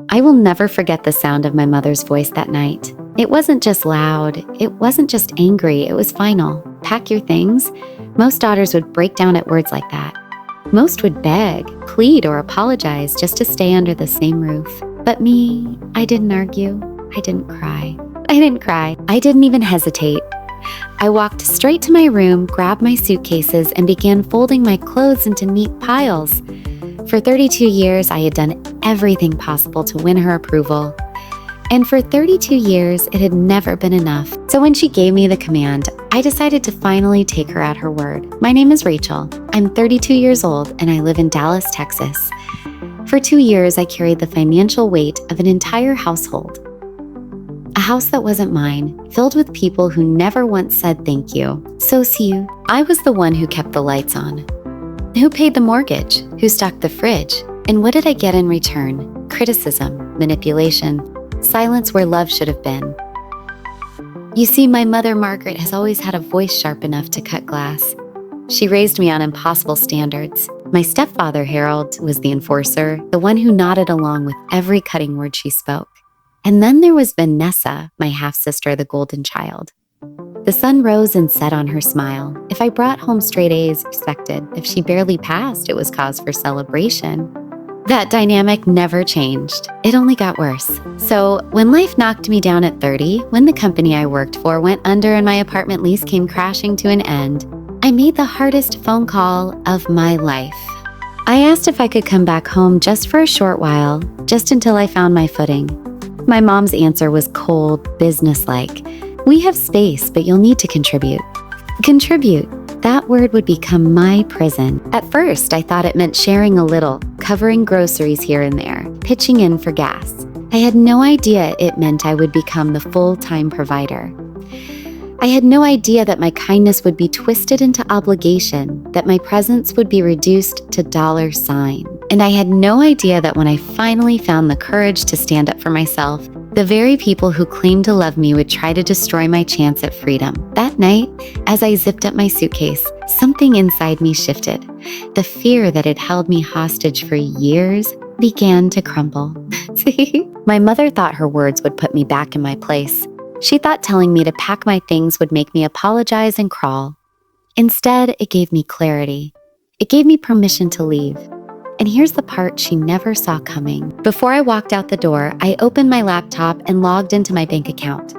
I will never forget the sound of my mother's voice that night. It wasn't just loud. It wasn't just angry. It was final. Pack your things. Most daughters would break down at words like that. Most would beg, plead, or apologize just to stay under the same roof. But me, I didn't argue. I didn't cry. I didn't even hesitate. I walked straight to my room, grabbed my suitcases, and began folding my clothes into neat piles. For 32 years, I had done everything possible to win her approval. And for 32 years, it had never been enough. So when she gave me the command, I decided to finally take her at her word. My name is Rachel. I'm 32 years old, and I live in Dallas, Texas. For 2 years, I carried the financial weight of an entire household. A house that wasn't mine, filled with people who never once said thank you. So see you. I was the one who kept the lights on. Who paid the mortgage? Who stocked the fridge? And what did I get in return? Criticism, manipulation, silence where love should have been. You see, my mother, Margaret, has always had a voice sharp enough to cut glass. She raised me on impossible standards. My stepfather, Harold, was the enforcer, the one who nodded along with every cutting word she spoke. And then there was Vanessa, my half-sister, the golden child. The sun rose and set on her smile. If I brought home straight A's, expected. If she barely passed, it was cause for celebration. That dynamic never changed. It only got worse. So when life knocked me down at 30, when the company I worked for went under and my apartment lease came crashing to an end, I made the hardest phone call of my life. I asked if I could come back home just for a short while, just until I found my footing. My mom's answer was cold, businesslike. We have space, but you'll need to contribute. Contribute. That word would become my prison. At first, I thought it meant sharing a little, covering groceries here and there, pitching in for gas. I had no idea it meant I would become the full-time provider. I had no idea that my kindness would be twisted into obligation, that my presence would be reduced to $sign. And I had no idea that when I finally found the courage to stand up for myself, the very people who claimed to love me would try to destroy my chance at freedom. That night, as I zipped up my suitcase, something inside me shifted. The fear that had held me hostage for years began to crumble. See, my mother thought her words would put me back in my place. She thought telling me to pack my things would make me apologize and crawl. Instead, it gave me clarity. It gave me permission to leave. And here's the part she never saw coming. Before I walked out the door, I opened my laptop and logged into my bank account.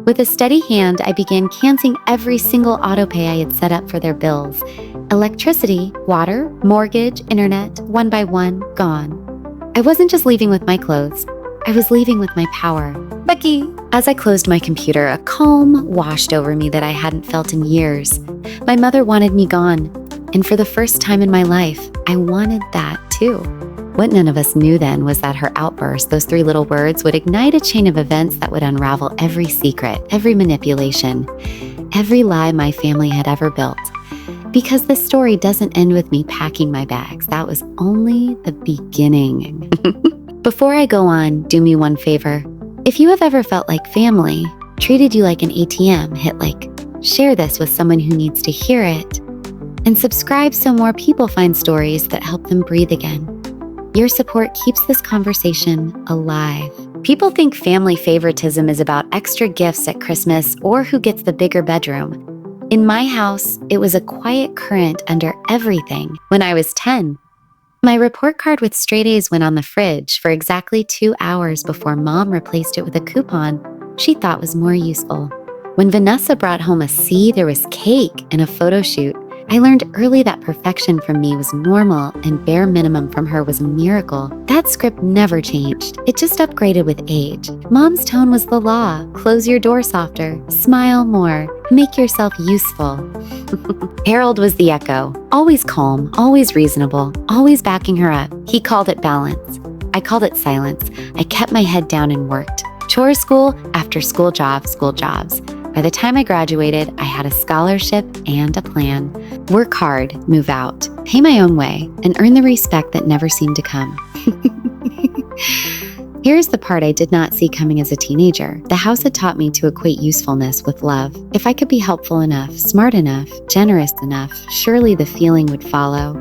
With a steady hand, I began canceling every single autopay I had set up for their bills. Electricity, water, mortgage, internet, one by one, gone. I wasn't just leaving with my clothes. I was leaving with my power. Becky! As I closed my computer, a calm washed over me that I hadn't felt in years. My mother wanted me gone. And for the first time in my life, I wanted that too. What none of us knew then was that her outburst, those 3 little words, would ignite a chain of events that would unravel every secret, every manipulation, every lie my family had ever built. Because this story doesn't end with me packing my bags. That was only the beginning. Before I go on, do me one favor. If you have ever felt like family, treated you like an ATM, hit like, share this with someone who needs to hear it, and subscribe so more people find stories that help them breathe again. Your support keeps this conversation alive. People think family favoritism is about extra gifts at Christmas or who gets the bigger bedroom. In my house, it was a quiet current under everything. When I was 10, my report card with straight A's went on the fridge for exactly 2 hours before Mom replaced it with a coupon she thought was more useful. When Vanessa brought home a C, there was cake and a photo shoot. I learned early that perfection from me was normal and bare minimum from her was a miracle. That script never changed. It just upgraded with age. Mom's tone was the law. Close your door softer. Smile more. Make yourself useful. Harold was the echo. Always calm, always reasonable, always backing her up. He called it balance. I called it silence. I kept my head down and worked. Chore school after school jobs. By the time I graduated, I had a scholarship and a plan. Work hard, move out, pay my own way, and earn the respect that never seemed to come. Here's the part I did not see coming as a teenager. The house had taught me to equate usefulness with love. If I could be helpful enough, smart enough, generous enough, surely the feeling would follow.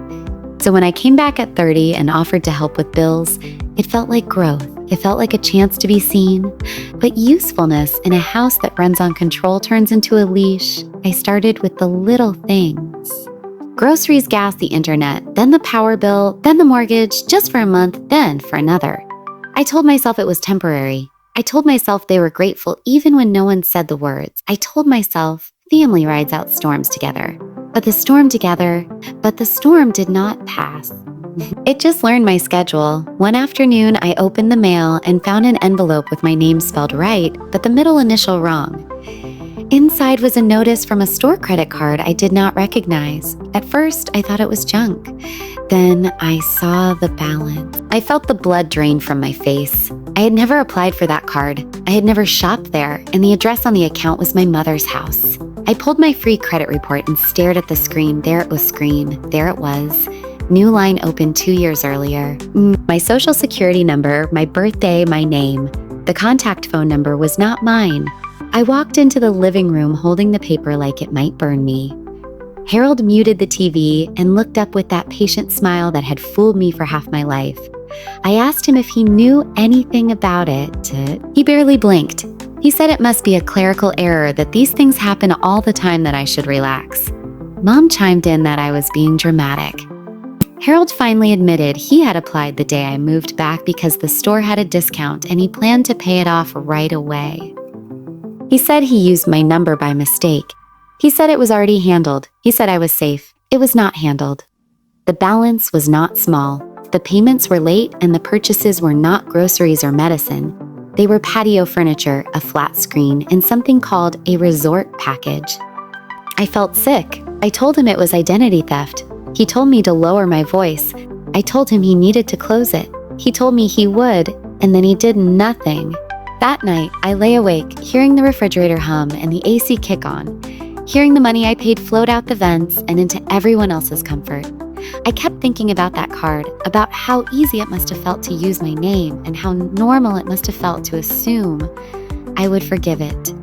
So when I came back at 30 and offered to help with bills, it felt like growth. It felt like a chance to be seen. But usefulness in a house that runs on control turns into a leash. I started with the little things. Groceries, gas, the internet, then the power bill, then the mortgage, just for a month, then for another. I told myself it was temporary. I told myself they were grateful even when no one said the words. I told myself family rides out storms together. But the storm did not pass. It just learned my schedule. One afternoon, I opened the mail and found an envelope with my name spelled right, but the middle initial wrong. Inside was a notice from a store credit card I did not recognize. At first, I thought it was junk. Then I saw the balance. I felt the blood drain from my face. I had never applied for that card. I had never shopped there, and the address on the account was my mother's house. I pulled my free credit report and stared at the screen. There it was green. There it was. New line opened 2 years earlier. My social security number, my birthday, my name. The contact phone number was not mine. I walked into the living room holding the paper like it might burn me. Harold muted the TV and looked up with that patient smile that had fooled me for half my life. I asked him if he knew anything about it. He barely blinked. He said it must be a clerical error, that these things happen all the time, that I should relax. Mom chimed in that I was being dramatic. Harold finally admitted he had applied the day I moved back because the store had a discount and he planned to pay it off right away. He said he used my number by mistake. He said it was already handled. He said I was safe. It was not handled. The balance was not small. The payments were late and the purchases were not groceries or medicine. They were patio furniture, a flat screen, and something called a resort package. I felt sick. I told him it was identity theft. He told me to lower my voice. I told him he needed to close it. He told me he would, and then he did nothing. That night, I lay awake, hearing the refrigerator hum and the AC kick on, hearing the money I paid float out the vents and into everyone else's comfort. I kept thinking about that card, about how easy it must have felt to use my name and how normal it must have felt to assume I would forgive it.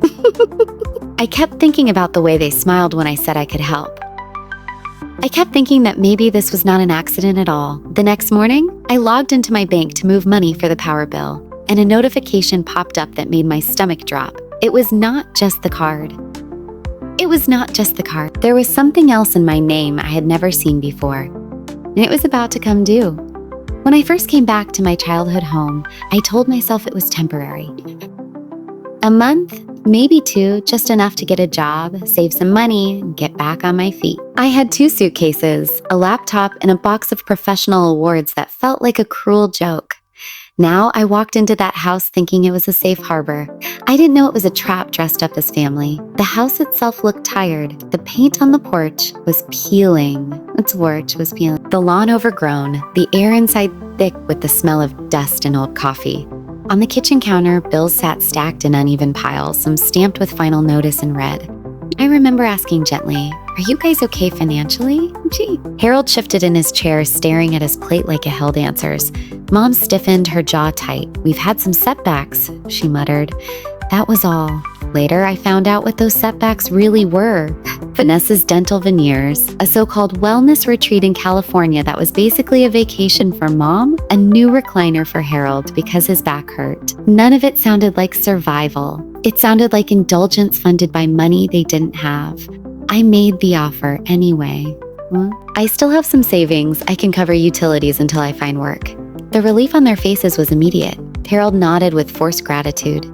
I kept thinking about the way they smiled when I said I could help. I kept thinking that maybe this was not an accident at all. The next morning, I logged into my bank to move money for the power bill, and a notification popped up that made my stomach drop. It was not just the card. There was something else in my name I had never seen before, and it was about to come due. When I first came back to my childhood home, I told myself it was temporary. A month, maybe 2, just enough to get a job, save some money, and get back on my feet. I had 2 suitcases, a laptop, and a box of professional awards that felt like a cruel joke. Now I walked into that house thinking it was a safe harbor. I didn't know it was a trap dressed up as family. The house itself looked tired. The paint on the porch was peeling. The lawn overgrown, the air inside thick with the smell of dust and old coffee. On the kitchen counter, bills sat stacked in uneven piles, some stamped with final notice in red. I remember asking gently, "Are you guys okay financially?" Harold shifted in his chair, staring at his plate like a hill dancer's. Mom stiffened, her jaw tight. "We've had some setbacks," she muttered. That was all. Later, I found out what those setbacks really were. Vanessa's dental veneers, a so-called wellness retreat in California that was basically a vacation for Mom, a new recliner for Harold because his back hurt. None of it sounded like survival. It sounded like indulgence funded by money they didn't have. I made the offer anyway. I still have some savings. I can cover utilities until I find work. The relief on their faces was immediate. Harold nodded with forced gratitude.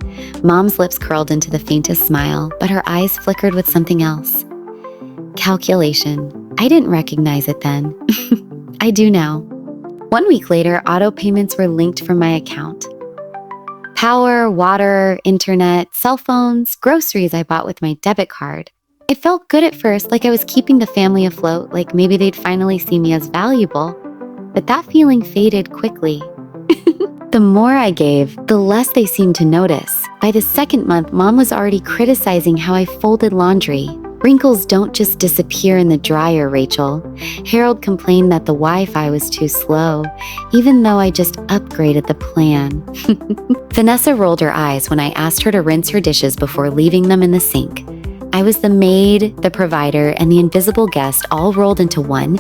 Mom's lips curled into the faintest smile, but her eyes flickered with something else. Calculation. I didn't recognize it then. I do now. 1 week later, auto payments were linked from my account. Power, water, internet, cell phones, groceries I bought with my debit card. It felt good at first, like I was keeping the family afloat, like maybe they'd finally see me as valuable. But that feeling faded quickly. The more I gave, the less they seemed to notice. By the second month, Mom was already criticizing how I folded laundry. Wrinkles don't just disappear in the dryer, Rachel. Harold complained that the Wi-Fi was too slow, even though I just upgraded the plan. Vanessa rolled her eyes when I asked her to rinse her dishes before leaving them in the sink. I was the maid, the provider, and the invisible guest all rolled into one,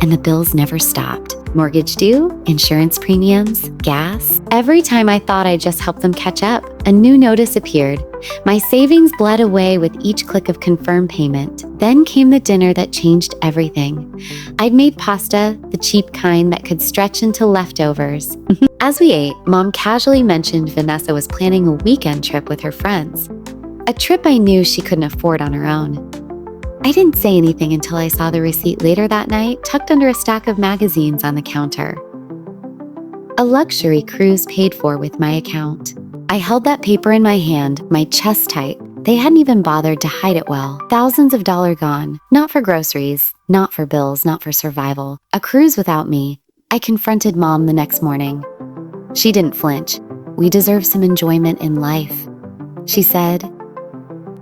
and the bills never stopped. Mortgage due, insurance premiums, gas. Every time I thought I'd just help them catch up, a new notice appeared. My savings bled away with each click of confirm payment. Then came the dinner that changed everything. I'd made pasta, the cheap kind that could stretch into leftovers. As we ate, Mom casually mentioned Vanessa was planning a weekend trip with her friends. A trip I knew she couldn't afford on her own. I didn't say anything until I saw the receipt later that night, tucked under a stack of magazines on the counter. A luxury cruise paid for with my account. I held that paper in my hand, my chest tight. They hadn't even bothered to hide it well. Thousands of dollars gone. Not for groceries, not for bills, not for survival. A cruise without me. I confronted Mom the next morning. She didn't flinch. We deserve some enjoyment in life, she said.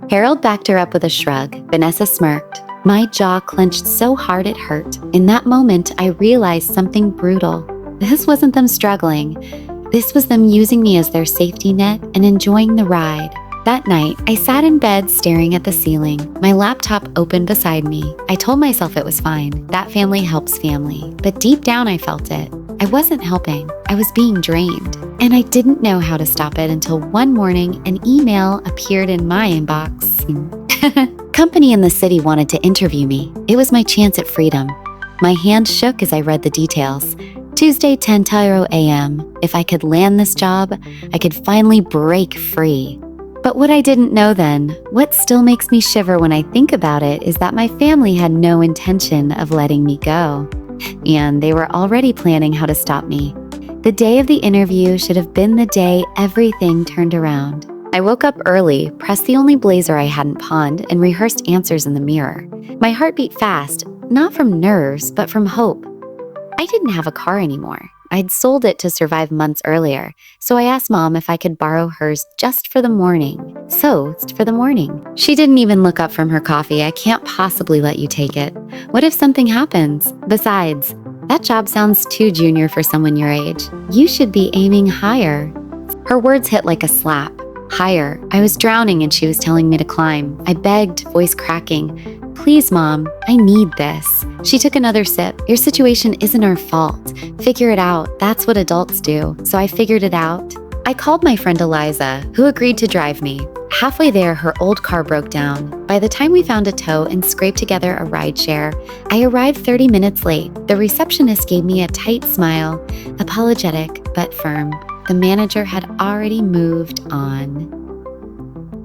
Harold backed her up with a shrug. Vanessa smirked. My jaw clenched so hard it hurt. In that moment, I realized something brutal. This wasn't them struggling. This was them using me as their safety net and enjoying the ride. That night, I sat in bed staring at the ceiling, my laptop open beside me. I told myself it was fine. That family helps family. But deep down, I felt it. I wasn't helping. I was being drained. And I didn't know how to stop it until one morning an email appeared in my inbox. Company in the city wanted to interview me. It was my chance at freedom. My hand shook as I read the details. Tuesday, 10:00 a.m. If I could land this job, I could finally break free. But what I didn't know then, what still makes me shiver when I think about it, is that my family had no intention of letting me go. And they were already planning how to stop me. The day of the interview should have been the day everything turned around. I woke up early, pressed the only blazer I hadn't pawned, and rehearsed answers in the mirror. My heart beat fast, not from nerves, but from hope. I didn't have a car anymore. I'd sold it to survive months earlier, so I asked Mom if I could borrow hers just for the morning. So, for the morning. She didn't even look up from her coffee. I can't possibly let you take it. What if something happens? Besides, that job sounds too junior for someone your age. You should be aiming higher. Her words hit like a slap. Higher. I was drowning and she was telling me to climb. I begged, voice cracking. Please, Mom, I need this. She took another sip. Your situation isn't our fault. Figure it out. That's what adults do. So I figured it out. I called my friend Eliza, who agreed to drive me. Halfway there, her old car broke down. By the time we found a tow and scraped together a rideshare, I arrived 30 minutes late. The receptionist gave me a tight smile, apologetic but firm. The manager had already moved on.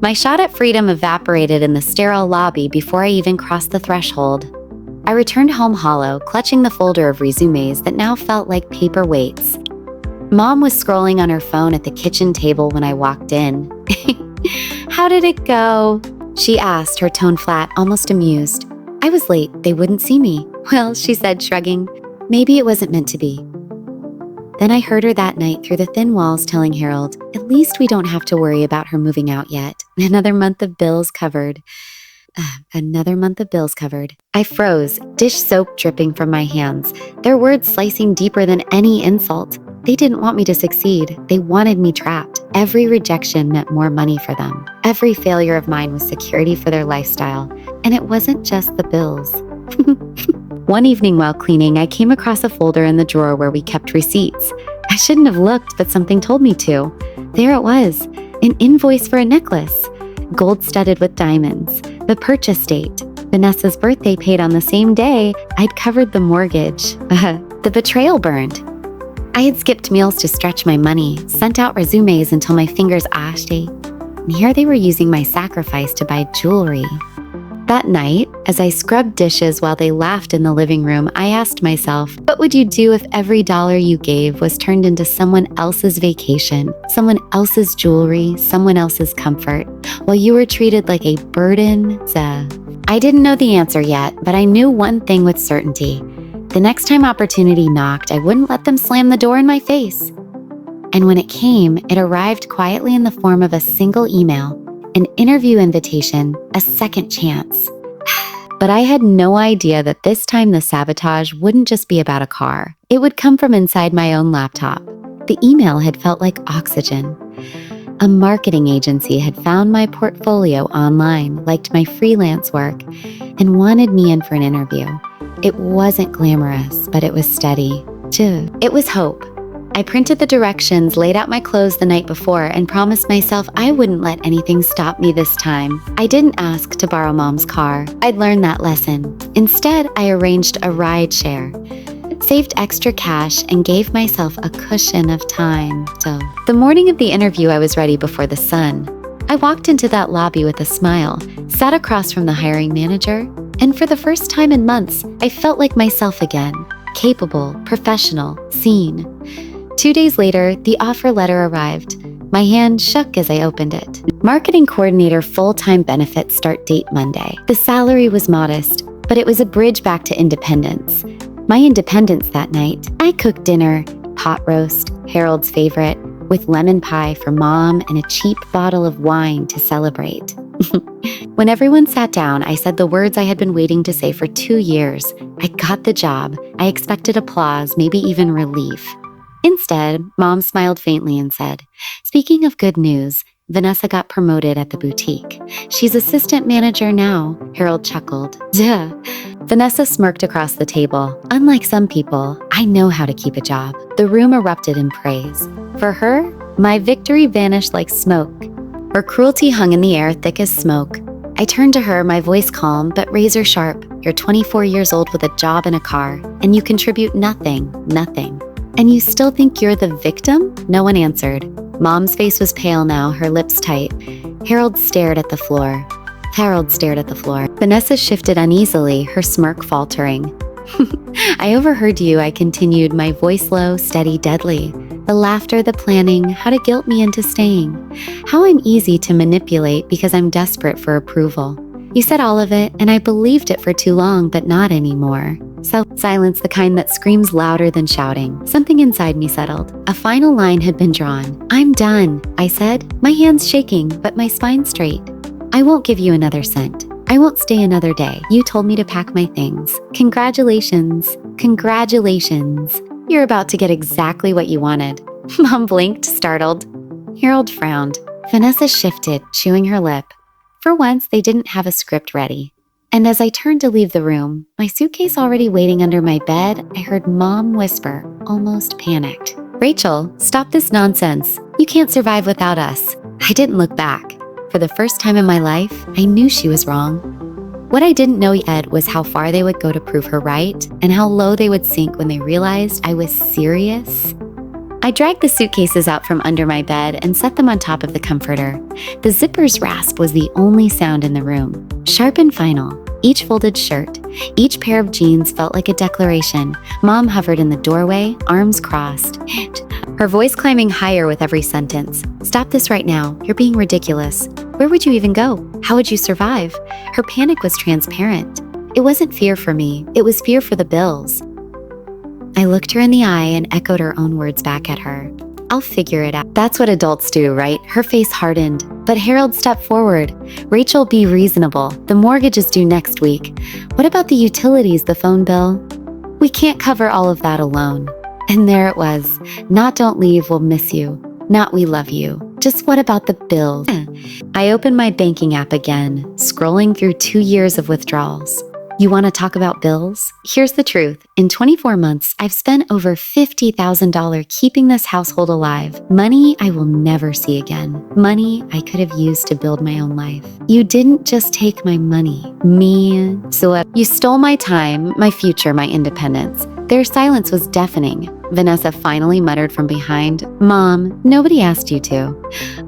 My shot at freedom evaporated in the sterile lobby before I even crossed the threshold. I returned home hollow, clutching the folder of resumes that now felt like paper weights. Mom was scrolling on her phone at the kitchen table when I walked in. How did it go? She asked, her tone flat, almost amused. I was late. They wouldn't see me. Well, she said, shrugging, maybe it wasn't meant to be. Then I heard her that night through the thin walls telling Harold, at least we don't have to worry about her moving out yet. Another month of bills covered. I froze, dish soap dripping from my hands, their words slicing deeper than any insult. They didn't want me to succeed. They wanted me trapped. Every rejection meant more money for them. Every failure of mine was security for their lifestyle. And it wasn't just the bills. One evening while cleaning, I came across a folder in the drawer where we kept receipts. I shouldn't have looked, but something told me to. There it was, an invoice for a necklace, gold-studded with diamonds, the purchase date, Vanessa's birthday paid on the same day I'd covered the mortgage. The betrayal burned. I had skipped meals to stretch my money, sent out resumes until my fingers ached, and here they were using my sacrifice to buy jewelry. That night, as I scrubbed dishes while they laughed in the living room, I asked myself, what would you do if every dollar you gave was turned into someone else's vacation, someone else's jewelry, someone else's comfort, while you were treated like a burden? I didn't know the answer yet, but I knew one thing with certainty. The next time opportunity knocked, I wouldn't let them slam the door in my face. And when it came, it arrived quietly in the form of a single email, an interview invitation, a second chance. But I had no idea that this time the sabotage wouldn't just be about a car. It would come from inside my own laptop. The email had felt like oxygen. A marketing agency had found my portfolio online, liked my freelance work, and wanted me in for an interview. It wasn't glamorous, but it was steady. It was hope. I printed the directions, laid out my clothes the night before, and promised myself I wouldn't let anything stop me this time. I didn't ask to borrow Mom's car. I'd learned that lesson. Instead, I arranged a ride share, saved extra cash, and gave myself a cushion of time. So, the morning of the interview, I was ready before the sun. I walked into that lobby with a smile, sat across from the hiring manager, and for the first time in months, I felt like myself again. Capable, professional, seen. 2 days later, the offer letter arrived. My hand shook as I opened it. Marketing coordinator, full-time benefits, start date Monday. The salary was modest, but it was a bridge back to independence. My independence that night. I cooked dinner, pot roast, Harold's favorite, with lemon pie for Mom and a cheap bottle of wine to celebrate. When everyone sat down, I said the words I had been waiting to say for 2 years. I got the job. I expected applause, maybe even relief. Instead, Mom smiled faintly and said, "Speaking of good news, Vanessa got promoted at the boutique. She's assistant manager now." Harold chuckled. Duh. Vanessa smirked across the table. Unlike some people, I know how to keep a job. The room erupted in praise. For her, my victory vanished like smoke. Her cruelty hung in the air thick as smoke. I turned to her, my voice calm but razor sharp. "You're 24 years old with a job and a car, and you contribute nothing. And you still think you're the victim?" No one answered. Mom's face was pale now, her lips tight. Harold stared at the floor. Vanessa shifted uneasily, her smirk faltering. "I overheard you," I continued, my voice low, steady, deadly. The laughter, the planning, how to guilt me into staying. How I'm easy to manipulate because I'm desperate for approval. You said all of it, and I believed it for too long, but not anymore. So, silence, the kind that screams louder than shouting. Something inside me settled. A final line had been drawn. "I'm done," I said, my hands shaking, but my spine straight. "I won't give you another cent. I won't stay another day. You told me to pack my things. Congratulations. You're about to get exactly what you wanted." Mom blinked, startled. Harold frowned. Vanessa shifted, chewing her lip. For once, they didn't have a script ready. And as I turned to leave the room, my suitcase already waiting under my bed, I heard Mom whisper, almost panicked, "Rachel, stop this nonsense. You can't survive without us." I didn't look back. For the first time in my life, I knew she was wrong. What I didn't know yet was how far they would go to prove her right, and how low they would sink when they realized I was serious. I dragged the suitcases out from under my bed and set them on top of the comforter. The zipper's rasp was the only sound in the room, sharp and final. Each folded shirt, each pair of jeans felt like a declaration. Mom hovered in the doorway, arms crossed, her voice climbing higher with every sentence. "Stop this right now. You're being ridiculous. Where would you even go? How would you survive?" Her panic was transparent. It wasn't fear for me. It was fear for the bills. I looked her in the eye and echoed her own words back at her. "I'll figure it out." That's what adults do, right? Her face hardened. But Harold stepped forward. "Rachel, be reasonable. The mortgage is due next week. What about the utilities, the phone bill? We can't cover all of that alone." And there it was. Not "don't leave, we'll miss you." Not "we love you." Just what about the bills? I opened my banking app again, scrolling through 2 years of withdrawals. You want to talk about bills? Here's the truth. In 24 months, I've spent over $50,000 keeping this household alive. Money I will never see again. Money I could have used to build my own life. You didn't just take my money. Me. So you stole my time, my future, my independence. Their silence was deafening. Vanessa finally muttered from behind, "Mom, nobody asked you to."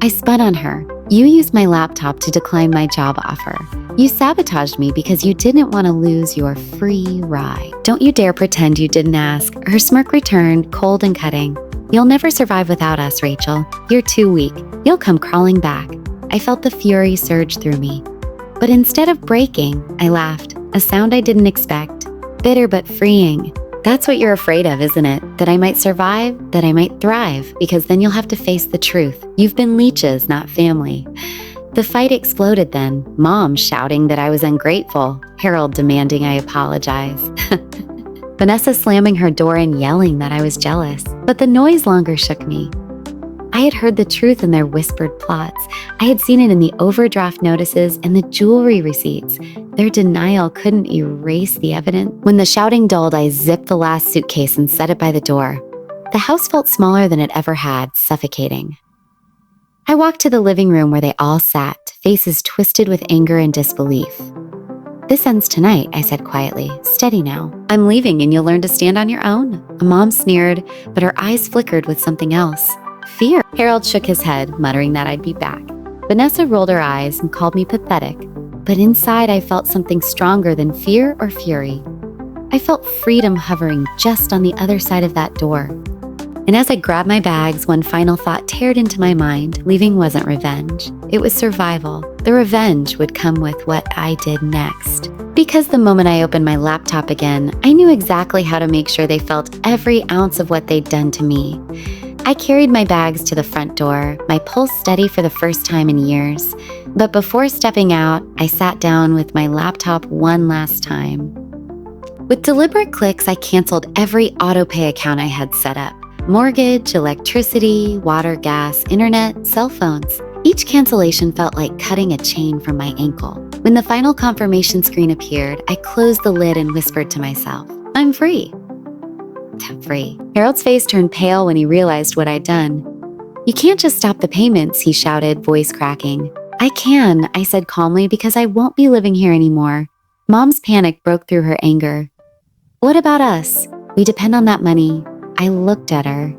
I spun on her. "You used my laptop to decline my job offer. You sabotaged me because you didn't want to lose your free ride. Don't you dare pretend you didn't ask." Her smirk returned, cold and cutting. "You'll never survive without us, Rachel. You're too weak. You'll come crawling back." I felt the fury surge through me. But instead of breaking, I laughed, a sound I didn't expect. Bitter but freeing. That's what you're afraid of, isn't it? That I might survive, that I might thrive, because then you'll have to face the truth. You've been leeches, not family. The fight exploded then, Mom shouting that I was ungrateful, Harold demanding I apologize. Vanessa slamming her door and yelling that I was jealous, but the noise longer shook me. I had heard the truth in their whispered plots. I had seen it in the overdraft notices and the jewelry receipts. Their denial couldn't erase the evidence. When the shouting dulled, I zipped the last suitcase and set it by the door. The house felt smaller than it ever had, suffocating. I walked to the living room where they all sat, faces twisted with anger and disbelief. "This ends tonight," I said quietly. "Steady now. I'm leaving and you'll learn to stand on your own." Mom sneered, but her eyes flickered with something else. Fear. Harold shook his head, muttering that I'd be back. Vanessa rolled her eyes and called me pathetic, but inside I felt something stronger than fear or fury. I felt freedom hovering just on the other side of that door. And as I grabbed my bags, one final thought teared into my mind. Leaving wasn't revenge. It was survival. The revenge would come with what I did next. Because the moment I opened my laptop again, I knew exactly how to make sure they felt every ounce of what they'd done to me. I carried my bags to the front door, my pulse steady for the first time in years. But before stepping out, I sat down with my laptop one last time. With deliberate clicks, I canceled every autopay account I had set up. Mortgage, electricity, water, gas, internet, cell phones. Each cancellation felt like cutting a chain from my ankle. When the final confirmation screen appeared, I closed the lid and whispered to myself, "I'm free." Free. Harold's face turned pale when he realized what I'd done. "You can't just stop the payments," he shouted, voice cracking. "I can," I said calmly, "because I won't be living here anymore." Mom's panic broke through her anger. "What about us? We depend on that money." I looked at her.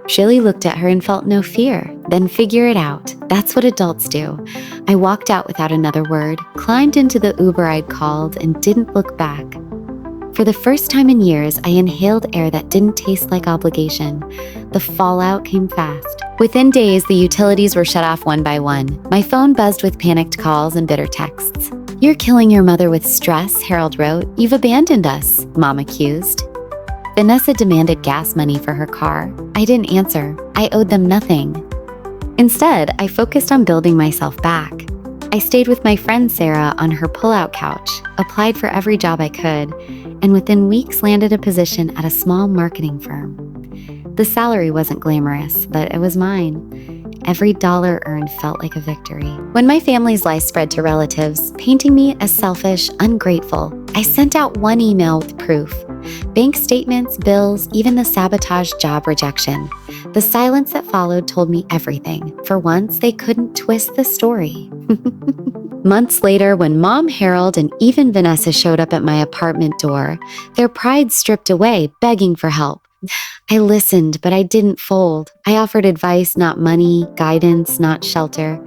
Shilly looked at her and felt no fear. Then figure it out. That's what adults do. I walked out without another word, climbed into the Uber I'd called, and didn't look back. For the first time in years, I inhaled air that didn't taste like obligation. The fallout came fast. Within days, the utilities were shut off one by one. My phone buzzed with panicked calls and bitter texts. "You're killing your mother with stress," Harold wrote. "You've abandoned us," Mom accused. Vanessa demanded gas money for her car. I didn't answer. I owed them nothing. Instead, I focused on building myself back. I stayed with my friend Sarah on her pull-out couch, applied for every job I could, and within weeks landed a position at a small marketing firm. The salary wasn't glamorous, but it was mine. Every dollar earned felt like a victory. When my family's lies spread to relatives, painting me as selfish, ungrateful, I sent out one email with proof. Bank statements, bills, even the sabotaged job rejection. The silence that followed told me everything. For once, they couldn't twist the story. Months later, when Mom, Harold, and even Vanessa showed up at my apartment door, their pride stripped away, begging for help. I listened, but I didn't fold. I offered advice, not money, guidance, not shelter.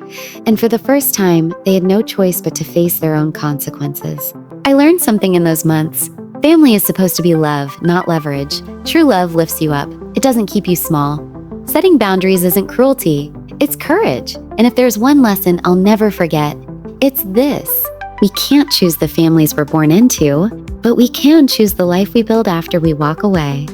And for the first time, they had no choice but to face their own consequences. I learned something in those months. Family is supposed to be love, not leverage. True love lifts you up. It doesn't keep you small. Setting boundaries isn't cruelty. It's courage. And if there's one lesson I'll never forget, it's this. We can't choose the families we're born into, but we can choose the life we build after we walk away.